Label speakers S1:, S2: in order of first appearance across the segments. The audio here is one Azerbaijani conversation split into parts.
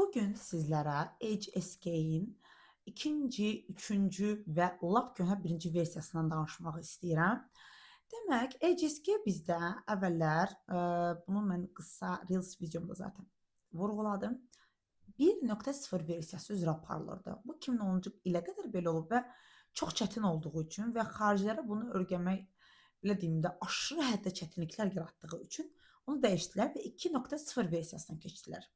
S1: Bugün sizlərə HSK-in ikinci, üçüncü və lap köhnə birinci versiyasından danışmaq istəyirəm. Demək, HSK bizdə əvvəllər, bunu mən qısa Reels videomda zaten vurğuladım. 1.0 versiyası üzrə aparılırdı. Bu 2010-cu ilə qədər belə olub və çox çətin olduğu üçün və xaricilərə bunu öyrənmək, belə deyim də, aşırı həddə çətinliklər yaratdığı üçün onu dəyişdilər və 2.0 versiyasına keçdilər.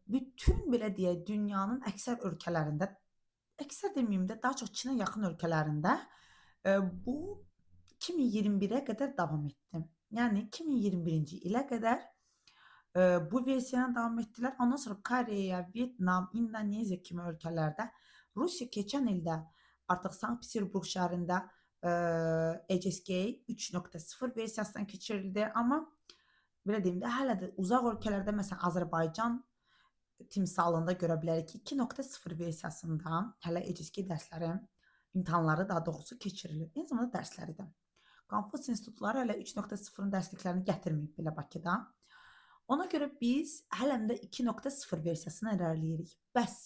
S1: Bütün belə deyək, dünyanın əksər ölkələrində, əksər deməyim də, daha çox Çinə yaxın ölkələrində bu 2021-ə qədər davam etdi. Yəni 2021-ci ilə qədər bu versiyanı davam etdilər. Ondan sonra Koreya, Vyetnam, İndoneziya kimi ölkələrdə, Rusiya keçən ildə artıq Sankt-Peterburq şəhərində HSK 3.0 versiyasından keçirildi. Amma belə deyim də, hələ də uzaq ölkələrdə, məsələn, Azərbaycan timsalında görə bilərik ki, 2.0 versiyasında hələ HSK dərsləri, imtahanları daha doğrusu keçirilir. Eyni zamanda dərsləri də. Konfus institutları hələ 3.0-ın dərsliklərini gətirməyib belə Bakıda. Ona görə biz hələm də 2.0 versiyasına irəliləyirik. Bəs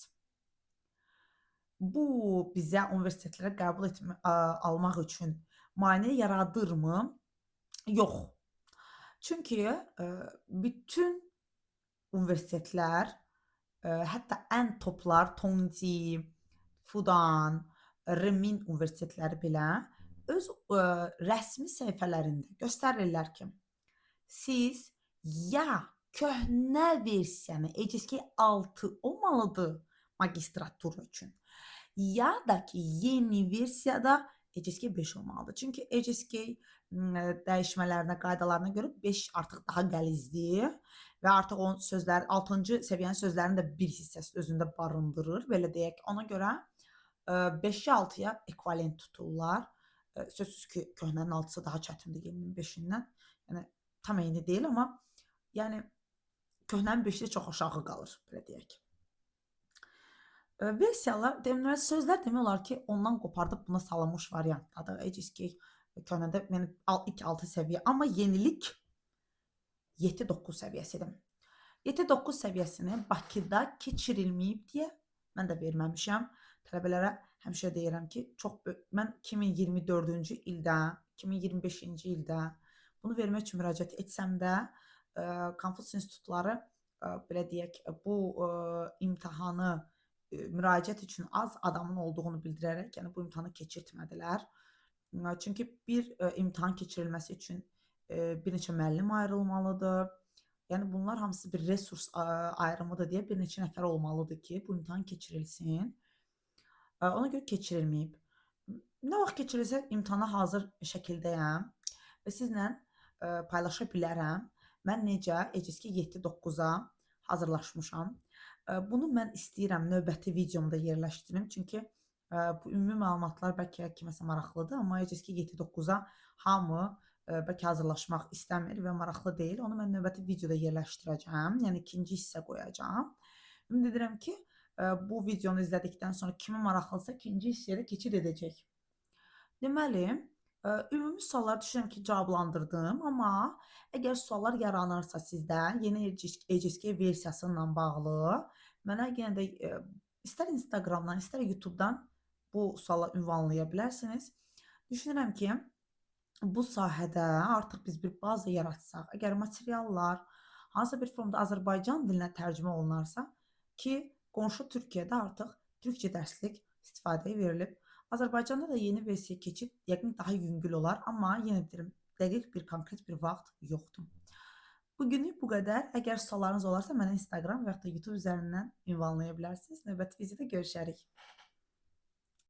S1: bu bizə universitetlərə qəbul almaq üçün maneə yaradırmı? Yox. Çünki bütün universitetlər, hətta ən toplar, Tongji, Fudan, Renmin universitetləri belə öz rəsmi səhifələrində göstərirlər ki, siz ya köhnə versiyanı HSK 6 olmalıdır magistratura üçün, ya da ki yeni versiyada HSK 5 olmalıdır. Çünki HSK dəyişmələrinə, qaydalarına görə 5 artıq daha qəlizdir və artıq onun sözləri, 6-cı səviyyənin sözlərinin də bir hissəsi özündə barındırır, belə deyək. Ona görə 5-i 6-ya ekvivalent tuturlar. Sözsüz ki, köhnənin 6-sı daha çətindir yeninin 5-indən. Yəni tam eyni deyil, amma yəni köhnənin 5-i çox aşağı qalır, belə deyək. Versiyalar, deməli, sözlər demək olar ki, ondan qopardıb buna salınmış variantdadır. HSK köhnədə yəni ilk 6 səviyyə, amma yenilik 7-9 səviyyəsidir. 7-9 səviyyəsini Bakıda keçirilməyib deyə mən də verməmişəm. Tələbələrə həmişə deyirəm ki, mən 2024-cü ildə, 2025-ci ildə bunu vermək üçün müraciət etsəm də, Konfus institutları, belə deyək, bu imtahanı müraciət üçün az adamın olduğunu bildirərək, yəni bu imtahanı keçirtmədilər. Çünki bir imtahan keçirilməsi üçün bir neçə müəllim ayrılmalıdır. Yəni bunlar hamısı bir resurs ayrımıdır deyə bir neçə nəfər olmalıdır ki, bu imtahan keçirilsin. Ona görə keçirilməyib. Nə vaxt keçirilsə imtahana hazır şəkildəyəm və sizlə paylaşa bilərəm. Mən necə HSK 7-9-a hazırlaşmışam. Bunu mən istəyirəm növbəti videomda yerləşdirim. Çünki bu ümumi məlumatlar bəlkə kiməsə maraqlıdır, amma HSK 7-9-a hamı bəlkə hazırlaşmaq istəmir və maraqlı deyil. Onu mən növbəti videoda yerləşdirəcəm, yəni ikinci hissə qoyacağam. Ümid edirəm ki, bu videonu izlədikdən sonra kimi maraqlısa ikinci hissəyə də keçid edəcək. Deməli, ümumi sualları düşünürəm ki, cavablandırdım, amma əgər suallar yaranırsa sizdə yeni HSK versiyası ilə bağlı, mənə yenə də istər Instagramdan, istər YouTubedan bu suala ünvanlaya bilərsiniz. Düşünürəm ki, bu sahədə artıq biz bir baza yaratsaq, əgər materiallar hansısa bir formda Azərbaycan dilinə tərcümə olunarsa ki, qonşu Türkiyədə artıq türkcə dərslik istifadəyə verilib. Azərbaycanda da yeni versiya keçid yəqin daha yüngül olar, amma yenə deyirəm, dəqiq bir konkret bir vaxt yoxdur. Bugünlük bu qədər. Əgər suallarınız olarsa mənə Instagram və ya da YouTube üzərindən ünvanlaya bilərsiniz. Növbəti videoda görüşərik.